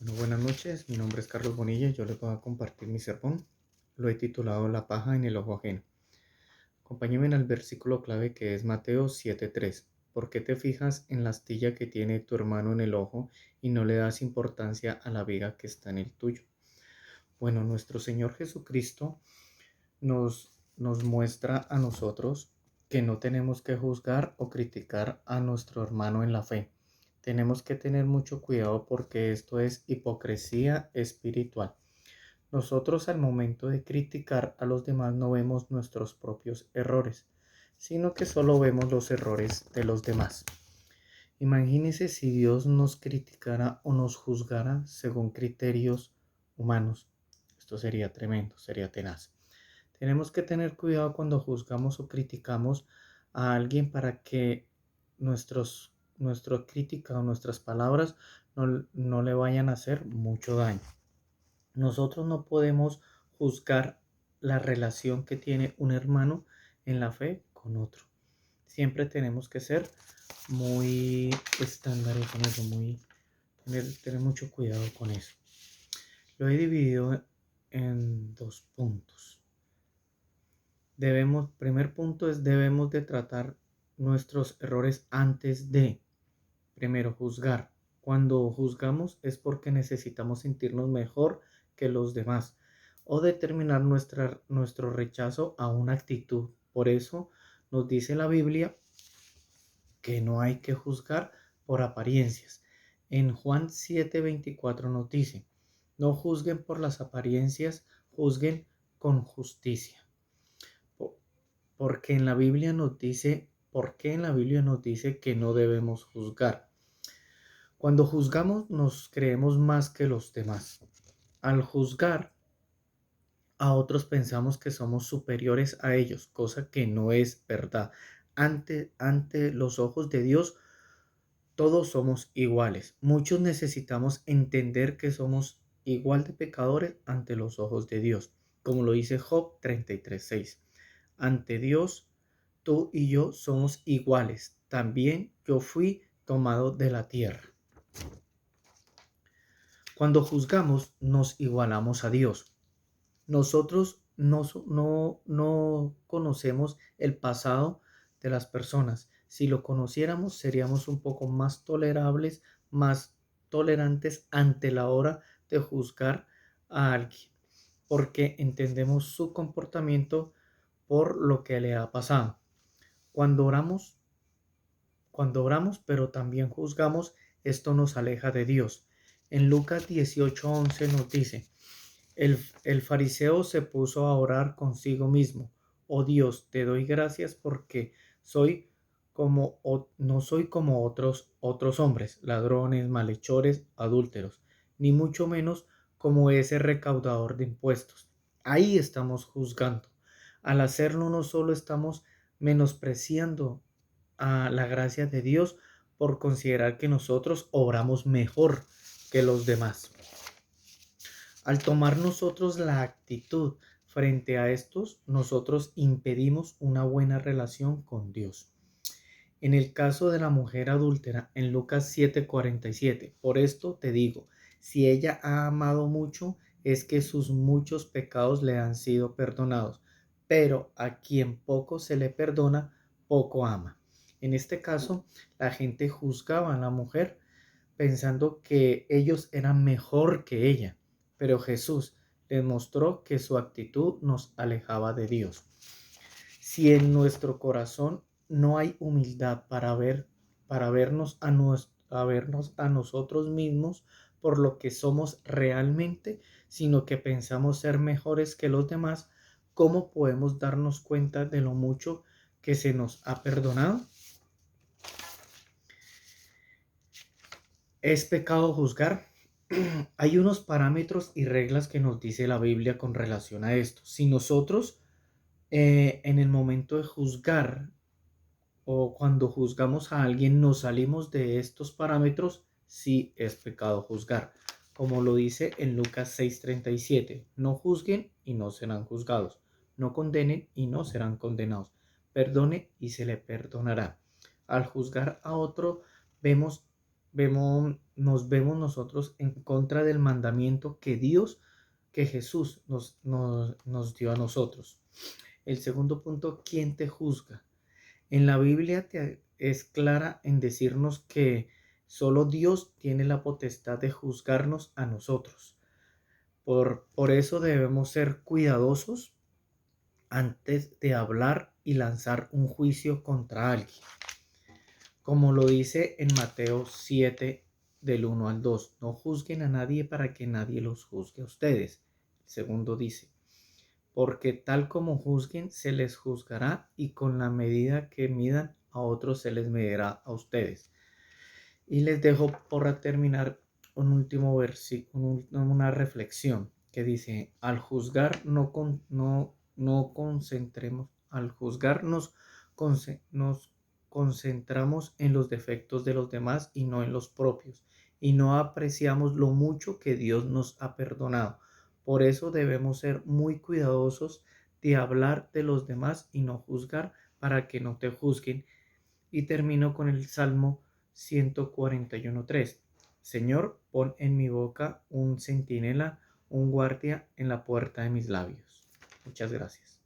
Bueno, buenas noches, mi nombre es Carlos Bonilla y yo les voy a compartir mi sermón. Lo he titulado La paja en el ojo ajeno. Acompáñenme al versículo clave que es Mateo 7:3. ¿Por qué te fijas en la astilla que tiene tu hermano en el ojo y no le das importancia a la viga que está en el tuyo? Bueno, nuestro Señor Jesucristo nos muestra a nosotros que no tenemos que juzgar o criticar a nuestro hermano en la fe. Tenemos que tener mucho cuidado porque esto es hipocresía espiritual. Nosotros al momento de criticar a los demás no vemos nuestros propios errores, sino que solo vemos los errores de los demás. Imagínese si Dios nos criticara o nos juzgara según criterios humanos. Esto sería tremendo, sería tenaz. Tenemos que tener cuidado cuando juzgamos o criticamos a alguien para que nuestra crítica o nuestras palabras no le vayan a hacer mucho daño. Nosotros no podemos juzgar la relación que tiene un hermano en la fe con otro. Siempre tenemos que ser muy estándares con eso, tener mucho cuidado con eso. Lo he dividido en dos puntos. Primer punto es debemos de tratar nuestros errores antes de, primero, juzgar. Cuando juzgamos es porque necesitamos sentirnos mejor que los demás o determinar nuestro rechazo a una actitud. Por eso nos dice la Biblia que no hay que juzgar por apariencias. En Juan 7:24 nos dice, no juzguen por las apariencias, juzguen con justicia. Porque en la Biblia nos dice, ¿por qué en la Biblia nos dice que no debemos juzgar? Cuando juzgamos nos creemos más que los demás. Al juzgar a otros pensamos que somos superiores a ellos, cosa que no es verdad. Ante los ojos de Dios, todos somos iguales. Muchos necesitamos entender que somos igual de pecadores ante los ojos de Dios, como lo dice Job 33:6. Ante Dios, tú y yo somos iguales. También yo fui tomado de la tierra. Cuando juzgamos, nos igualamos a Dios. Nosotros no conocemos el pasado de las personas. Si lo conociéramos, seríamos un poco más tolerables, más tolerantes ante la hora de juzgar a alguien, porque entendemos su comportamiento por lo que le ha pasado. Cuando oramos, Cuando oramos, pero también juzgamos, esto nos aleja de Dios. En Lucas 18:11 nos dice, el fariseo se puso a orar consigo mismo. Oh Dios, te doy gracias porque no soy como otros hombres, ladrones, malhechores, adúlteros, ni mucho menos como ese recaudador de impuestos. Ahí estamos juzgando. Al hacerlo no solo estamos menospreciando a la gracia de Dios por considerar que nosotros obramos mejor que los demás. Al tomar nosotros la actitud frente a estos, nosotros impedimos una buena relación con Dios. En el caso de la mujer adúltera, en Lucas 7:47, por esto te digo, si ella ha amado mucho, es que sus muchos pecados le han sido perdonados, pero a quien poco se le perdona, poco ama. En este caso, la gente juzgaba a la mujer pensando que ellos eran mejor que ella, pero Jesús les mostró que su actitud nos alejaba de Dios. Si en nuestro corazón no hay humildad para vernos a nosotros mismos por lo que somos realmente, sino que pensamos ser mejores que los demás, ¿cómo podemos darnos cuenta de lo mucho que se nos ha perdonado? ¿Es pecado juzgar? Hay unos parámetros y reglas que nos dice la Biblia con relación a esto. Si nosotros en el momento de juzgar o cuando juzgamos a alguien nos salimos de estos parámetros, sí es pecado juzgar. Como lo dice en Lucas 6:37, no juzguen y no serán juzgados, no condenen y no serán condenados, perdone y se le perdonará. Al juzgar a otro, vemos nos vemos nosotros en contra del mandamiento que Jesús nos dio a nosotros. El segundo punto, ¿quién te juzga? En la Biblia es clara en decirnos que solo Dios tiene la potestad de juzgarnos a nosotros. Por eso debemos ser cuidadosos antes de hablar y lanzar un juicio contra alguien. Como lo dice en Mateo 7, del 1 al 2, no juzguen a nadie para que nadie los juzgue a ustedes. El segundo dice, porque tal como juzguen, se les juzgará y con la medida que midan a otros se les medirá a ustedes. Y les dejo por terminar un último versículo, una reflexión que dice, al juzgar no concentremos, al juzgar nos concentramos en los defectos de los demás y no en los propios, y no apreciamos lo mucho que Dios nos ha perdonado. Por eso debemos ser muy cuidadosos de hablar de los demás y no juzgar para que no te juzguen. Y termino con el Salmo 141:3. Señor, pon en mi boca un centinela, un guardia en la puerta de mis labios. Muchas gracias.